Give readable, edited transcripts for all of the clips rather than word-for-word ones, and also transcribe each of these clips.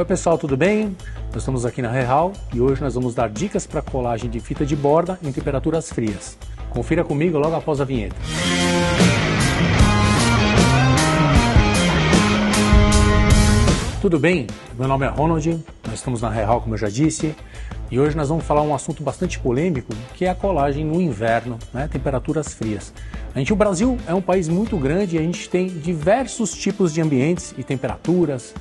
Oi pessoal, tudo bem? Nós estamos aqui na Rehal e hoje nós vamos dar dicas para colagem de fita de borda em temperaturas frias. Confira comigo logo após a vinheta. Tudo bem? Meu nome é Ronald, nós estamos na Rehal, como eu já disse, e hoje nós vamos falar um assunto bastante polêmico, que é a colagem no inverno, temperaturas frias. O Brasil é um país muito grande e a gente tem diversos tipos de ambientes e temperaturas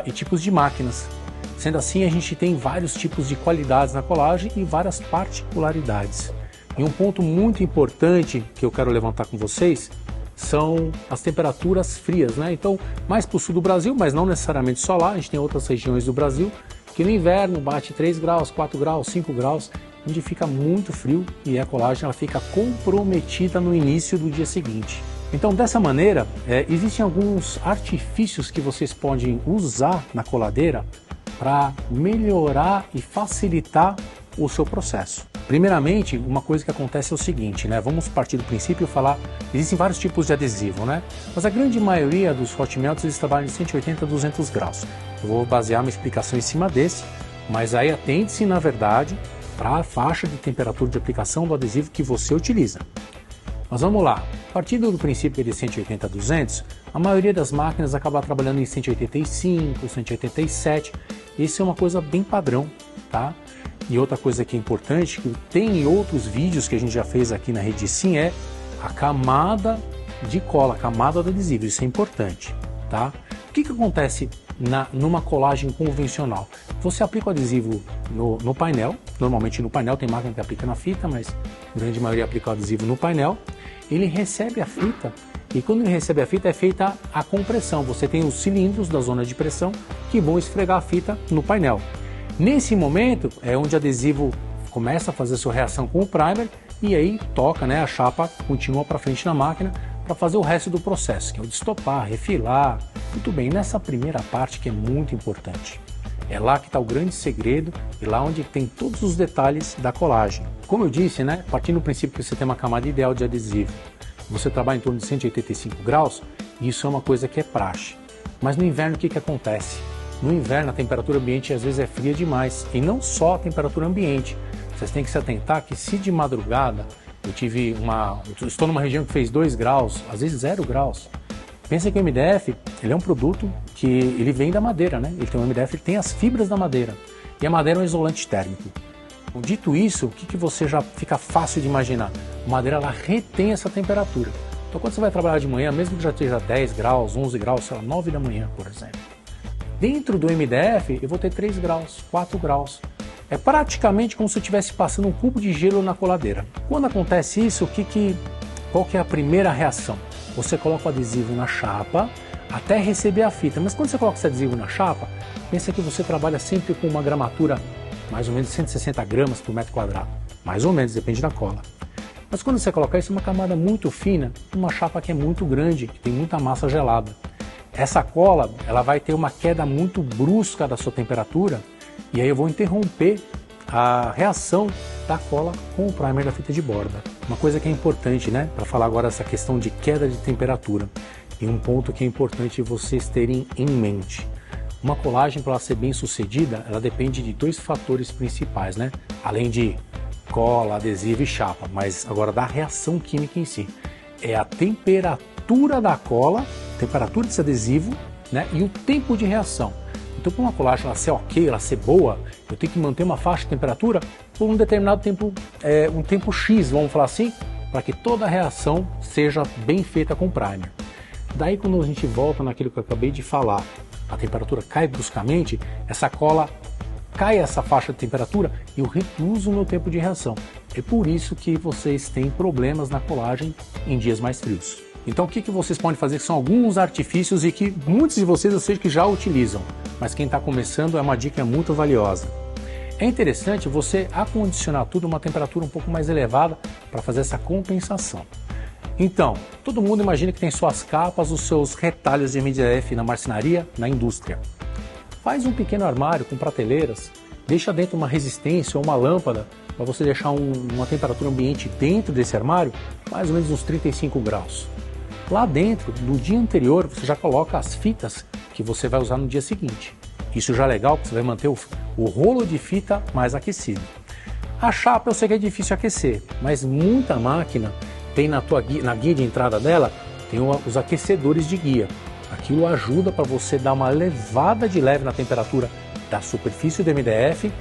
e tipos de máquinas. Sendo assim, a gente tem vários tipos de qualidades na colagem e várias particularidades. E um ponto muito importante que eu quero levantar com vocês são as temperaturas frias, Então, mais para o sul do Brasil, mas não necessariamente só lá, a gente tem outras regiões do Brasil que no inverno bate 3 graus, 4 graus, 5 graus, onde fica muito frio e a colagem ela fica comprometida no início do dia seguinte. Então, dessa maneira, existem alguns artifícios que vocês podem usar na coladeira para melhorar e facilitar o seu processo. Primeiramente, uma coisa que acontece é o seguinte, Vamos partir do princípio e falar, existem vários tipos de adesivo, Mas a grande maioria dos hot melts eles trabalham de 180 a 200 graus. Eu vou basear minha explicação em cima desse, mas aí atente-se, na verdade, para a faixa de temperatura de aplicação do adesivo que você utiliza. Mas vamos lá, partindo do princípio de 180 a 200, a maioria das máquinas acaba trabalhando em 185, 187, isso é uma coisa bem padrão, tá? E outra coisa que é importante, que tem em outros vídeos que a gente já fez aqui na Rede Sim, é a camada de cola, a camada do adesivo, isso é importante, tá? O que acontece numa colagem convencional? Você aplica o adesivo no painel, normalmente no painel, tem máquina que aplica na fita, mas a grande maioria aplica o adesivo no painel, ele recebe a fita e quando ele recebe a fita é feita a compressão, você tem os cilindros da zona de pressão que vão esfregar a fita no painel. Nesse momento é onde o adesivo começa a fazer sua reação com o primer e aí toca, a chapa continua para frente na máquina para fazer o resto do processo, que é o destopar, refilar. Muito bem, nessa primeira parte que é muito importante. É lá que está o grande segredo e lá onde tem todos os detalhes da colagem. Como eu disse, partindo do princípio que você tem uma camada ideal de adesivo, você trabalha em torno de 185 graus, isso é uma coisa que é praxe. Mas no inverno o que acontece? No inverno a temperatura ambiente às vezes é fria demais, e não só a temperatura ambiente. Vocês têm que se atentar que se de madrugada eu estou numa região que fez 2 graus, às vezes 0 graus, pensa que o MDF ele é um produto que ele vem da madeira, Ele tem um MDF, ele tem as fibras da madeira, e a madeira é um isolante térmico. Dito isso, o que você já fica fácil de imaginar? A madeira ela retém essa temperatura. Então quando você vai trabalhar de manhã, mesmo que já esteja 10 graus, 11 graus, sei lá, 9 da manhã, por exemplo, dentro do MDF eu vou ter 3 graus, 4 graus. É praticamente como se eu estivesse passando um cubo de gelo na coladeira. Quando acontece isso, qual que é a primeira reação? Você coloca o adesivo na chapa até receber a fita. Mas quando você coloca esse adesivo na chapa, pensa que você trabalha sempre com uma gramatura mais ou menos 160 gramas por metro quadrado. Mais ou menos, depende da cola. Mas quando você coloca isso, uma camada muito fina, uma chapa que é muito grande, que tem muita massa gelada. Essa cola ela vai ter uma queda muito brusca da sua temperatura e aí eu vou interromper a reação da cola com o primer da fita de borda. Uma coisa que é importante, para falar agora essa questão de queda de temperatura. E um ponto que é importante vocês terem em mente. Uma colagem, para ela ser bem sucedida, ela depende de 2 fatores principais, Além de cola, adesivo e chapa, mas agora da reação química em si. É a temperatura da cola, temperatura desse adesivo, e o tempo de reação. Então, para uma colagem ela ser ok, ela ser boa, eu tenho que manter uma faixa de temperatura por um determinado tempo, um tempo X, vamos falar assim, para que toda a reação seja bem feita com o primer. Daí, quando a gente volta naquilo que eu acabei de falar, a temperatura cai bruscamente, essa cola cai essa faixa de temperatura e eu reduzo o meu tempo de reação. É por isso que vocês têm problemas na colagem em dias mais frios. Então o que vocês podem fazer? São alguns artifícios e que muitos de vocês eu sei que já utilizam, mas quem está começando é uma dica muito valiosa. É interessante você acondicionar tudo a uma temperatura um pouco mais elevada para fazer essa compensação. Então, todo mundo imagina que tem suas capas, os seus retalhos de MDF na marcenaria, na indústria. Faz um pequeno armário com prateleiras, deixa dentro uma resistência ou uma lâmpada para você deixar uma temperatura ambiente dentro desse armário, mais ou menos uns 35 graus. Lá dentro, no dia anterior, você já coloca as fitas que você vai usar no dia seguinte. Isso já é legal, porque você vai manter o rolo de fita mais aquecido. A chapa eu sei que é difícil aquecer, mas muita máquina tem na guia de entrada dela, tem os aquecedores de guia. Aquilo ajuda para você dar uma levada de leve na temperatura da superfície do MDF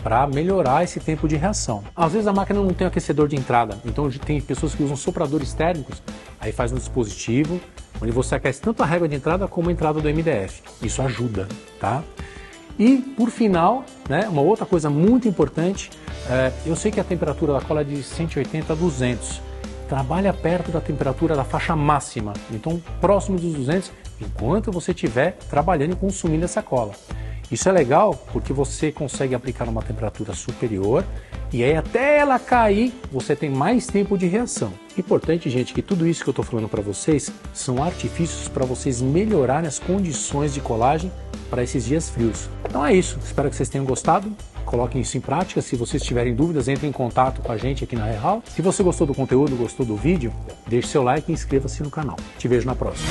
para melhorar esse tempo de reação. Às vezes a máquina não tem aquecedor de entrada, então tem pessoas que usam sopradores térmicos, aí faz um dispositivo onde você aquece tanto a régua de entrada como a entrada do MDF. Isso ajuda, tá? E por final, né, uma outra coisa muito importante, eu sei que a temperatura da cola é de 180 a 200. Trabalha perto da temperatura da faixa máxima, então próximo dos 200, enquanto você estiver trabalhando e consumindo essa cola. Isso é legal porque você consegue aplicar numa temperatura superior e aí até ela cair você tem mais tempo de reação. Importante, gente, que tudo isso que eu estou falando para vocês são artifícios para vocês melhorarem as condições de colagem para esses dias frios. Então é isso, espero que vocês tenham gostado. Coloquem isso em prática. Se vocês tiverem dúvidas, entrem em contato com a gente aqui na Rehal. Se você gostou do conteúdo, gostou do vídeo, deixe seu like e inscreva-se no canal. Te vejo na próxima.